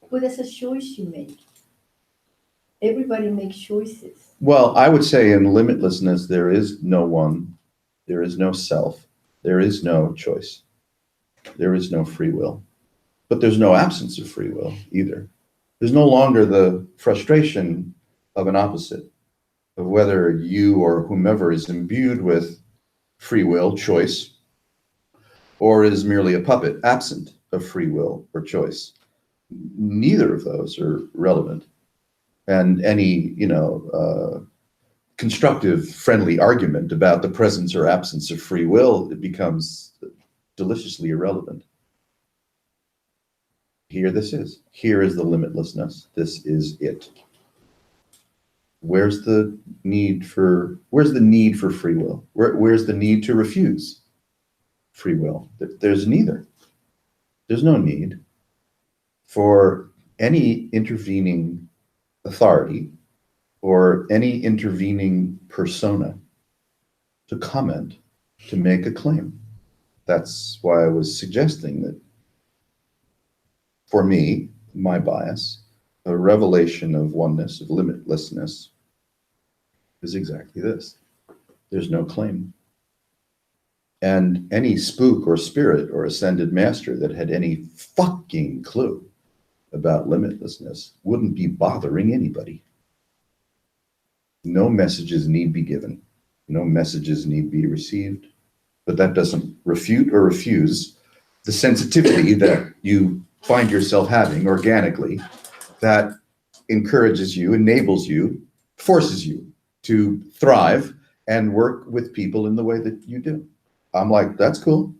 But that's a choice you make. Everybody makes choices. Well, I would say in limitlessness, there is no one, there is no self, there is no choice, there is no free will. But there's no absence of free will either. There's no longer the frustration of an opposite, of whether you or whomever is imbued with free will, choice, or is merely a puppet, absent of free will or choice. Neither of those are relevant. And any, constructive, friendly argument about the presence or absence of free will, it becomes deliciously irrelevant. Here this is. Here is the limitlessness. This is it. Where's the need for free will? Where's the need to refuse free will? There's neither. There's no need for any intervening authority or any intervening persona to comment, to make a claim. That's why I was suggesting that for me, my bias, a revelation of oneness, of limitlessness, is exactly this. There's no claim. And any spook or spirit or ascended master that had any fucking clue about limitlessness wouldn't be bothering anybody. No messages need be given. No messages need be received. But that doesn't refute or refuse the sensitivity that you find yourself having organically, that encourages you, enables you, forces you to thrive and work with people in the way that you do. I'm like, that's cool.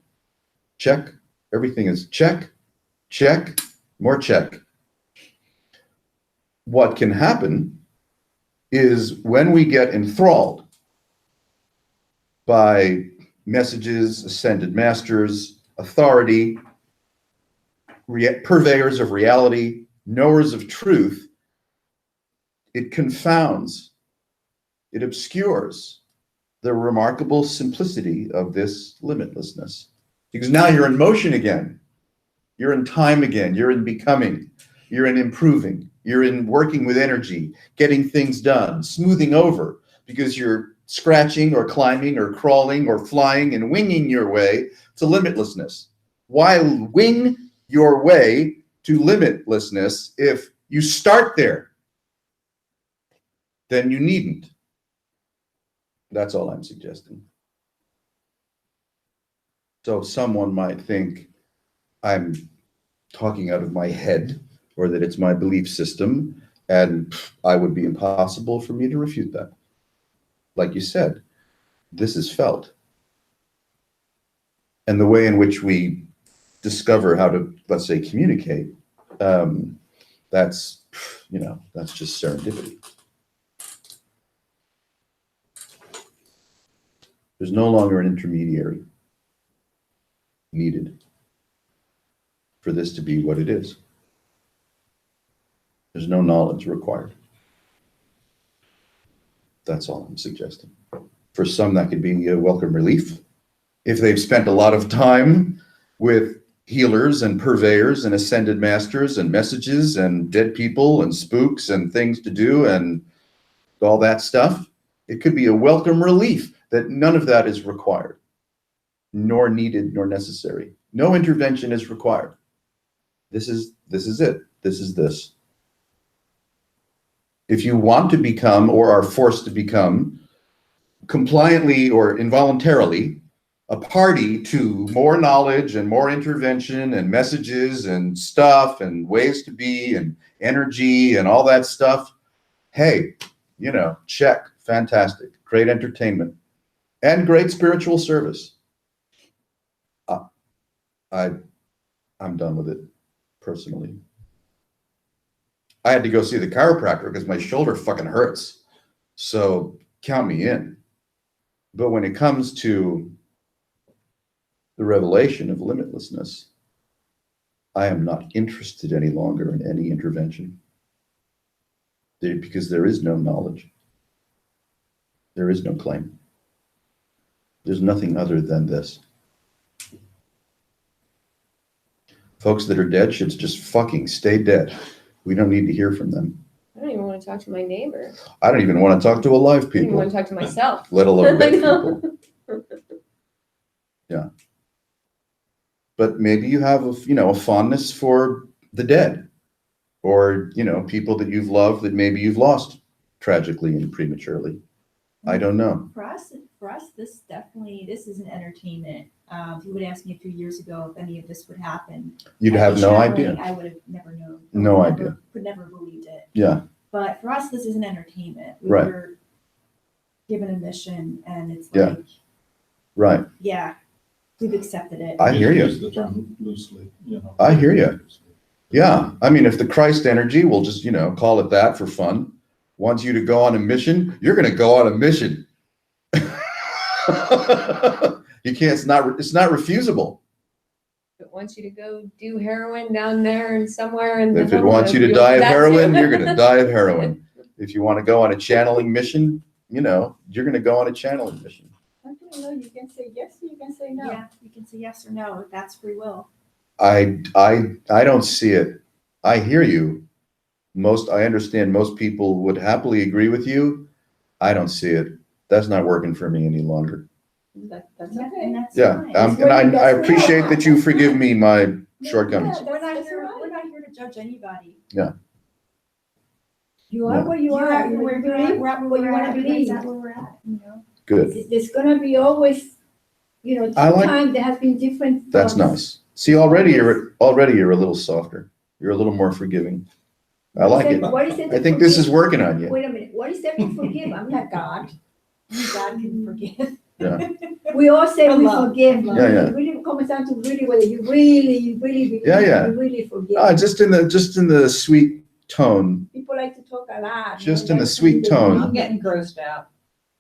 Check. Everything is check, check, more check. What can happen is when we get enthralled by messages, ascended masters, authority, purveyors of reality, knowers of truth, it confounds, it obscures the remarkable simplicity of this limitlessness. Because now you're in motion again. You're in time again. You're in becoming. You're in improving. You're in working with energy, getting things done, smoothing over, because you're scratching or climbing or crawling or flying and winging your way to limitlessness. Why wing your way to limitlessness if you start there? Then you needn't. That's all I'm suggesting. So someone might think I'm talking out of my head or that it's my belief system, and I would be impossible for me to refute that. Like you said, this is felt. And the way in which we discover how to, let's say, communicate, that's just serendipity. There's no longer an intermediary needed for this to be what it is. There's no knowledge required. That's all I'm suggesting. For some, that could be a welcome relief. If they've spent a lot of time with healers and purveyors and ascended masters and messages and dead people and spooks and things to do and all that stuff, it could be a welcome relief that none of that is required, nor needed, nor necessary. No intervention is required. This is it. This is this. If you want to become or are forced to become compliantly or involuntarily a party to more knowledge and more intervention and messages and stuff and ways to be and energy and all that stuff, hey, check, fantastic, great entertainment. and great spiritual service. I'm done with it personally. I had to go see the chiropractor because my shoulder fucking hurts. So count me in. But when it comes to the revelation of limitlessness, I am not interested any longer in any intervention. Because there is no knowledge. There is no claim. There's nothing other than this. Folks that are dead should just fucking stay dead. We don't need to hear from them. I don't even want to talk to my neighbor. I don't even want to talk to alive I don't even people, want to talk to myself. let alone I dead know. people. Yeah. But maybe you have a fondness for the dead, or people that you've loved that maybe you've lost tragically and prematurely. I don't know. For us, this is an entertainment. If you would ask me a few years ago if any of this would happen, You'd like have the no traveling, idea. I would have never known. No Would idea. never believed it. Yeah. But for us, this is an entertainment. We Right. were given a mission, and it's Yeah. like, Right. yeah, we've accepted it. I hear you. Use the term loosely, I hear you. Yeah. I mean, if the Christ energy, will just, call it that for fun, wants you to go on a mission, you're going to go on a mission. You can't, it's not refusable. If it wants you to go do heroin down there and somewhere in the If it wants you to you'll die do of that heroin, too. you're going to die of heroin. If you want to go on a channeling mission, you're going to go on a channeling mission. You can say yes or you can say no. Yeah, you can say yes or no. If that's free will. I don't see it. I hear you. I understand most people would happily agree with you. I don't see it. That's not working for me any longer. That's Yeah, okay. and that's Yeah. fine. And I appreciate that you forgive me my shortcomings. We're not That's here. all right. We're not here to judge anybody. You are where you are. You We're believe at what you want to believe. That's where we're at. Good. There's gonna be always, I like- time there has been different. That's thoughts. nice. See, already you're a little softer. You're a little more forgiving. I like it. What is it? I to think this forgive? is working on you. Wait a minute. What is there to forgive? I'm not God. God can forgive. Yeah. We all say we Love. forgive. Yeah, yeah. It really comes down to really whether you really believe. Yeah, yeah. You really forgive. Just in the sweet tone. People like to talk a lot. Just in the sweet tone. I'm getting grossed out.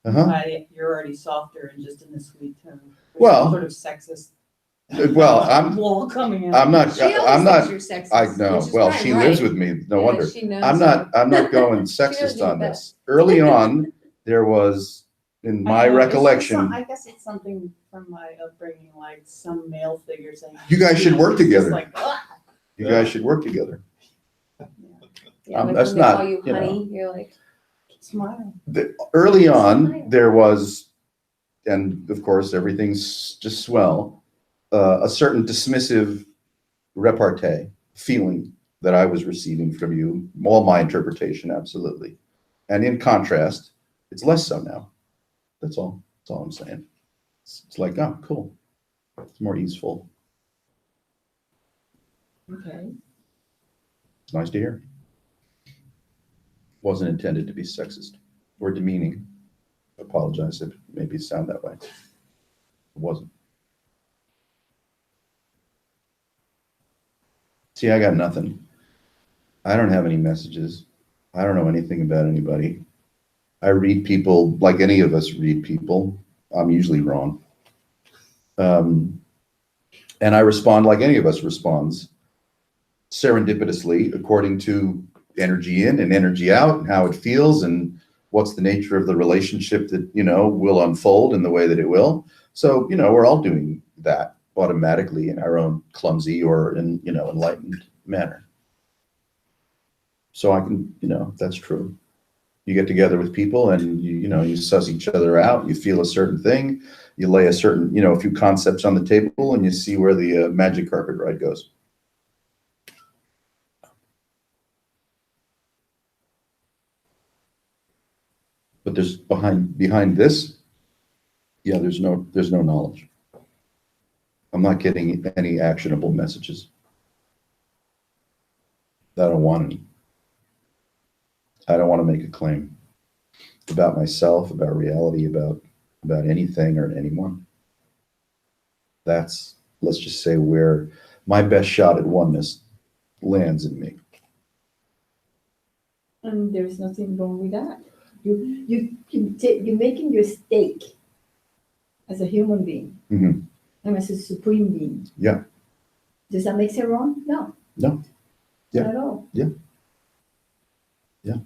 Uh-huh. By you're already softer and just in the sweet tone. There's Well- some sort of sexist Well, I'm wall coming out. not. She always I'm thinks not. you're sexist, I know. which is Well, fine, she right? lives with me. No Yeah, wonder. she knows I'm not going knows sexist you on bet. this. Early on, there was, in my I know, it's just recollection, I guess it's something from my upbringing, like some male figure saying. You guys should work It's just together. like, "Ugh." you guys should work together. Yeah, like that's when they not, call you honey, you're like, Smile. Early on, Smile. there was, and of course, everything's just swell, a certain dismissive repartee feeling that I was receiving from you. All my interpretation, absolutely. And in contrast, it's less so now. That's all. That's all I'm saying. It's like, oh, cool. It's more easeful. Okay. It's nice to hear. Wasn't intended to be sexist or demeaning. Apologize if it maybe sound that way. It wasn't. See, I got nothing. I don't have any messages. I don't know anything about anybody. I read people like any of us read people. I'm usually wrong. And I respond like any of us responds, serendipitously, according to energy in and energy out and how it feels and what's the nature of the relationship that, will unfold in the way that it will. So, we're all doing that automatically in our own clumsy or enlightened manner. So I can, that's true. You get together with people and you suss each other out, you feel a certain thing, you lay a certain, a few concepts on the table and you see where the magic carpet ride goes. But there's behind this, yeah, there's no knowledge. I'm not getting any actionable messages. I don't want any. I don't want to make a claim about myself, about reality, about about anything or anyone. That's, let's just say, where my best shot at oneness lands in me. And there's nothing wrong with that. You're making your stake as a human being Mhm. and as a supreme being. Yeah. Does that make it wrong? No. No. Yeah. Not at all. Yeah. Yeah.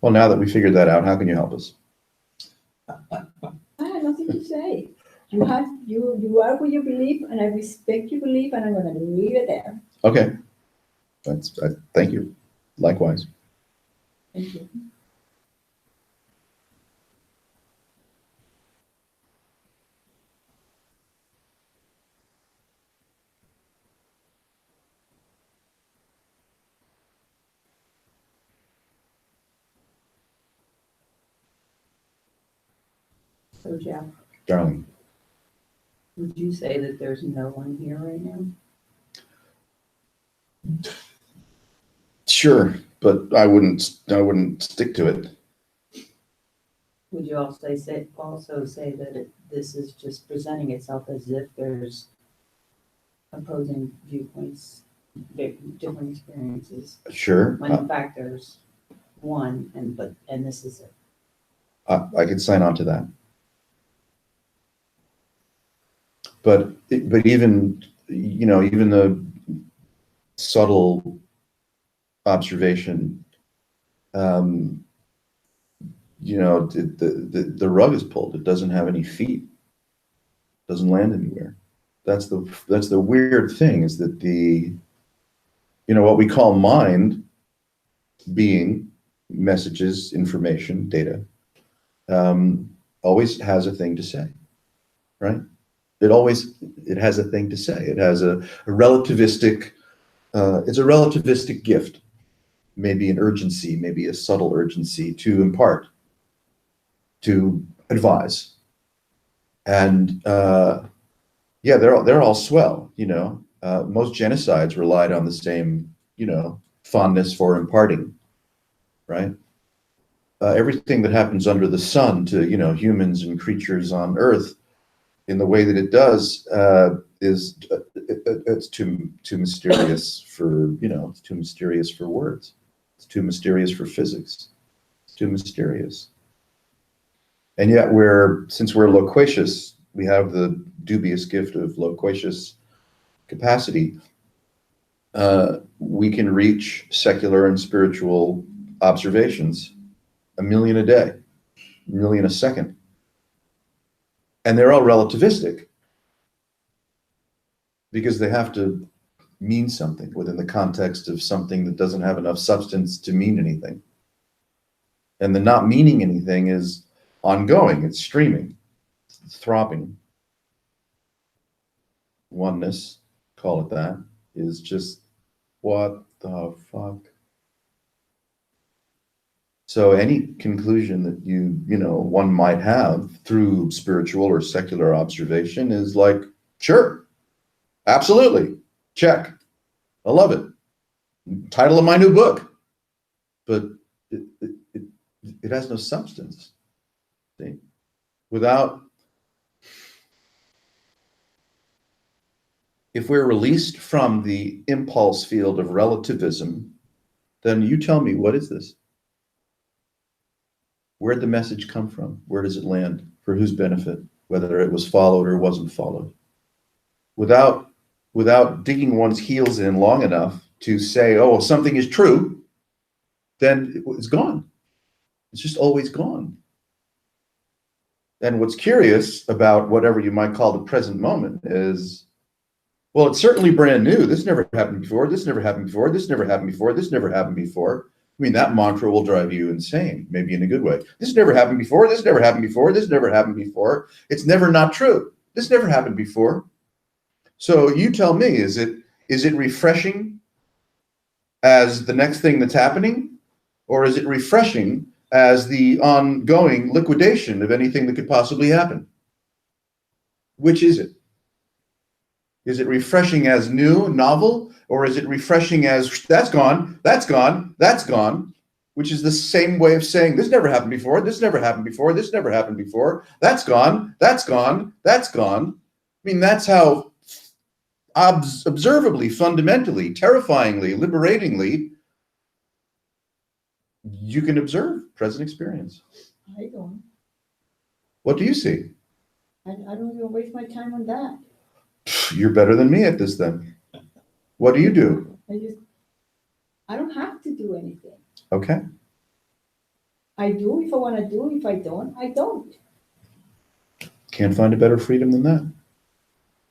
Well, now that we figured that out, how can you help us? I have nothing to say. You are what you believe, and I respect your belief, and I'm gonna leave it there. Okay. Thank you. Likewise. Thank you. So Jeff, Darling. would you say that there's no one here right now? Sure, but I wouldn't stick to it. Would you also say that this is just presenting itself as if there's opposing viewpoints, different experiences, Sure. when in fact there's one, and this is it? I could sign on to that. But even, even the subtle observation, the rug is pulled. It doesn't have any feet. It doesn't land anywhere. That's the weird thing, is that what we call mind, being, messages, information, data, always has a thing to say, right? It has a thing to say. It has a relativistic, it's a relativistic gift, maybe an urgency, maybe a subtle urgency to impart, to advise. And they're all swell, most genocides relied on the same, fondness for imparting, right? Everything that happens under the sun to, humans and creatures on Earth in the way that it does it's too mysterious for, it's too mysterious for words. It's too mysterious for physics. It's too mysterious. And yet since we're loquacious, we have the dubious gift of loquacious capacity. We can reach secular and spiritual observations 1 million a day, 1 million a second. And they're all relativistic because they have to mean something within the context of something that doesn't have enough substance to mean anything. And the not meaning anything is ongoing. It's streaming, it's throbbing. Oneness, call it that, is just, what the fuck? So any conclusion that one might have through spiritual or secular observation is like, sure, absolutely, check. I love it. Title of my new book. But it has no substance. See? If we're released from the impulse field of relativism, then you tell me, what is this? Where'd the message come from? Where does it land? For whose benefit? Whether it was followed or wasn't followed. Without digging one's heels in long enough to say, oh, something is true, then it's gone. It's just always gone. And what's curious about whatever you might call the present moment is, well, it's certainly brand new. This never happened before. This never happened before. This never happened before. This never happened before. I mean, that mantra will drive you insane, maybe in a good way. This never happened before. This never happened before. This never happened before. It's never not true. This never happened before. So you tell me, is it refreshing as the next thing that's happening? Or is it refreshing as the ongoing liquidation of anything that could possibly happen? Which is it? Is it refreshing as new, novel, or is it refreshing as that's gone, that's gone, that's gone, which is the same way of saying this never happened before, this never happened before, this never happened before, that's gone, that's gone, that's gone. I mean, that's how observably, fundamentally, terrifyingly, liberatingly, you can observe present experience. I don't. What do you see? I don't even waste my time on that. You're better than me at this then. What do you do? I don't have to do anything. Okay. I do if I want to do. If I don't, I don't. Can't find a better freedom than that.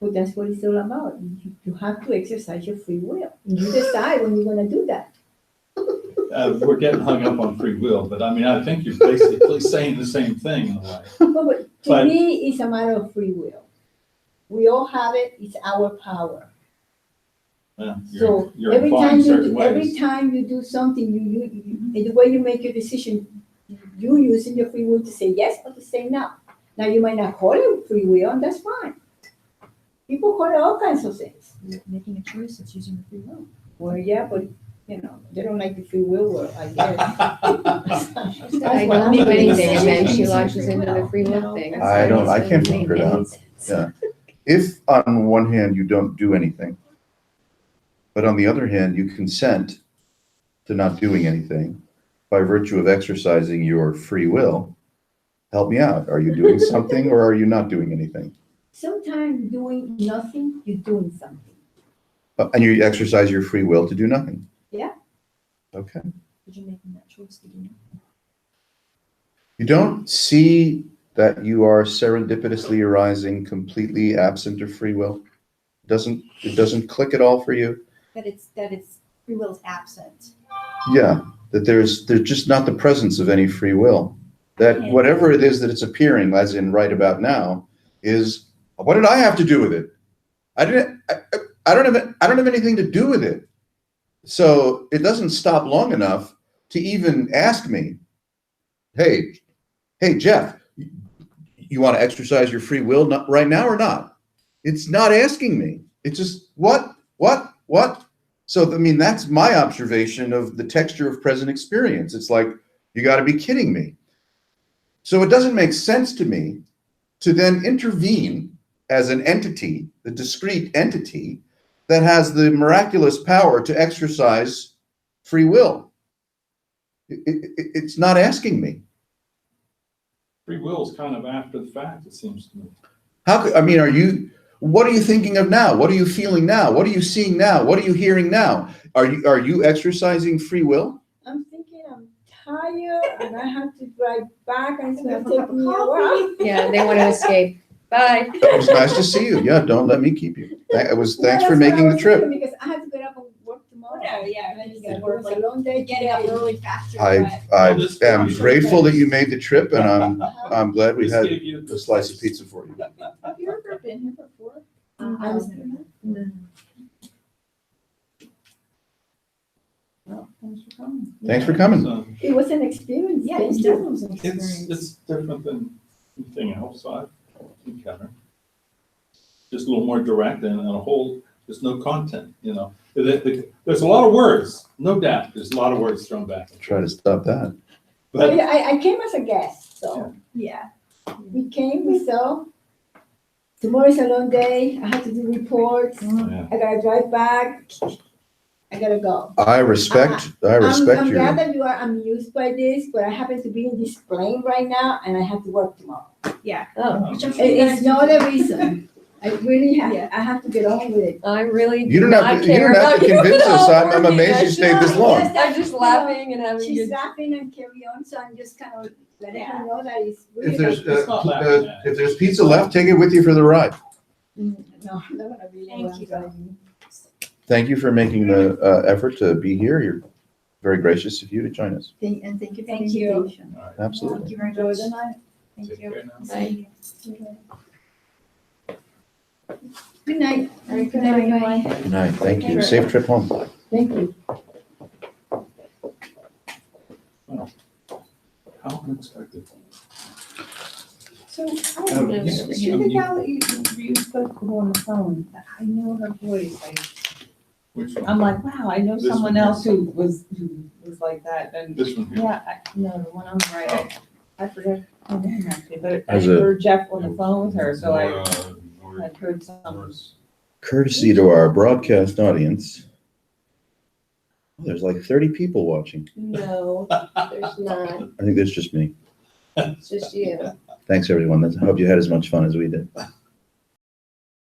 But that's what it's all about. You have to exercise your free will. You decide when you're going to do that. We're getting hung up on free will, but I mean, I think you're basically saying the same thing in a way. But to But- me, it's a matter of free will. We all have it. It's our power. Yeah, So you're every implying time certain every ways. time you do something, you the way you make your decision, you using your free will to say yes or to say no. Now you might not call it free will, and that's fine. People call it all kinds of things. You're making a choice, it's using the free will. Well, yeah, but they don't like the free will word, I guess. That's I what don't I'm do doing. anything, and then she Using launches free into will, the free you will know? thing. I can't figure it out. Yeah. If on one hand you don't do anything, but on the other hand you consent to not doing anything by virtue of exercising your free will, help me out. Are you doing something or are you not doing anything? Sometimes doing nothing, you're doing something. And you exercise your free will to do nothing? Yeah. Okay. But you're making that choice to do it. You don't see that you are serendipitously arising completely absent of free will? It doesn't click at all for you? That it's free will is absent. Yeah, that there's just not the presence of any free will. That whatever it is that it's appearing, as in right about now, is what did I have to do with it? I don't have anything to do with it. So it doesn't stop long enough to even ask me, hey, Jeff, you want to exercise your free will right now or not? It's not asking me. It's just what? So, I mean, that's my observation of the texture of present experience. It's like, you got to be kidding me. So it doesn't make sense to me to then intervene as an entity, the discrete entity that has the miraculous power to exercise free will. It's not asking me. Free will is kind of after the fact, it seems to me. What are you thinking of now? What are you feeling now? What are you seeing now? What are you hearing now? Are you exercising free will? I'm thinking I'm tired and I have to drive back and it's going to take me a while. Yeah, they want to escape. Bye. It was nice to see you. Yeah, don't let me keep you. Thanks for That's what making I the was trip. thinking, because I have to get up and work tomorrow. Yeah, And yeah. it was a long day. Getting up early faster. I am grateful that you made the trip, and I'm glad we This had gave you a slice of pizza for you. Have you ever been here before? I was never there. Well, thanks for coming. Thanks for coming. So, It was an experience. Yeah, Thank it's you. definitely an experience. it's different than anything else I've encountered. Just a little more direct and a whole, there's no content, There's a lot of words, no doubt, there's a lot of words thrown back. Try to stop that. So, But yeah, I came as a guest, so Yeah. we came, we saw. Tomorrow's a long day. I have to do reports. yeah. I gotta drive back. I gotta go. I respect I'm glad your. that you are amused by this, but I happen to be in this plane right now and I have to work tomorrow. Oh, Which I'm sure you It's guys not do. a reason. I really have, Yeah. I have to get on with it. I really You do don't not have to care about convince you us. at all I'm working. amazed you stayed this long. I'm just laughing and having She's good. laughing and carry on, so I'm just kind of letting her know that it's If really. there's It's not laughing at it. if there's pizza left, take it with you for the ride. No, I'm not gonna be Thank you. Thank you for making the effort to be here. Very gracious of you to join us. Thank you for the Thank you. invitation. All right. Absolutely. Thank you very Enjoy much. the night. Thank Take you. care now. Nice meeting you. Good night. All right, Good night, everyone. Good night. Thank you. Safe trip home. Thank you. How unexpected. So, Um, I, you- she the gal that you spoke to on the phone, I knew her voice, Which one? I'm like, wow, I know This someone one? else who was like that, and, This one here. yeah, no, the one on the right, I forget her name actually, but I As a- heard Jeff on the phone with her, so I had heard some. Courtesy to our broadcast audience. There's like 30 people watching. No, there's not. I think that's just me. It's just you. Thanks, everyone. I hope you had as much fun as we did.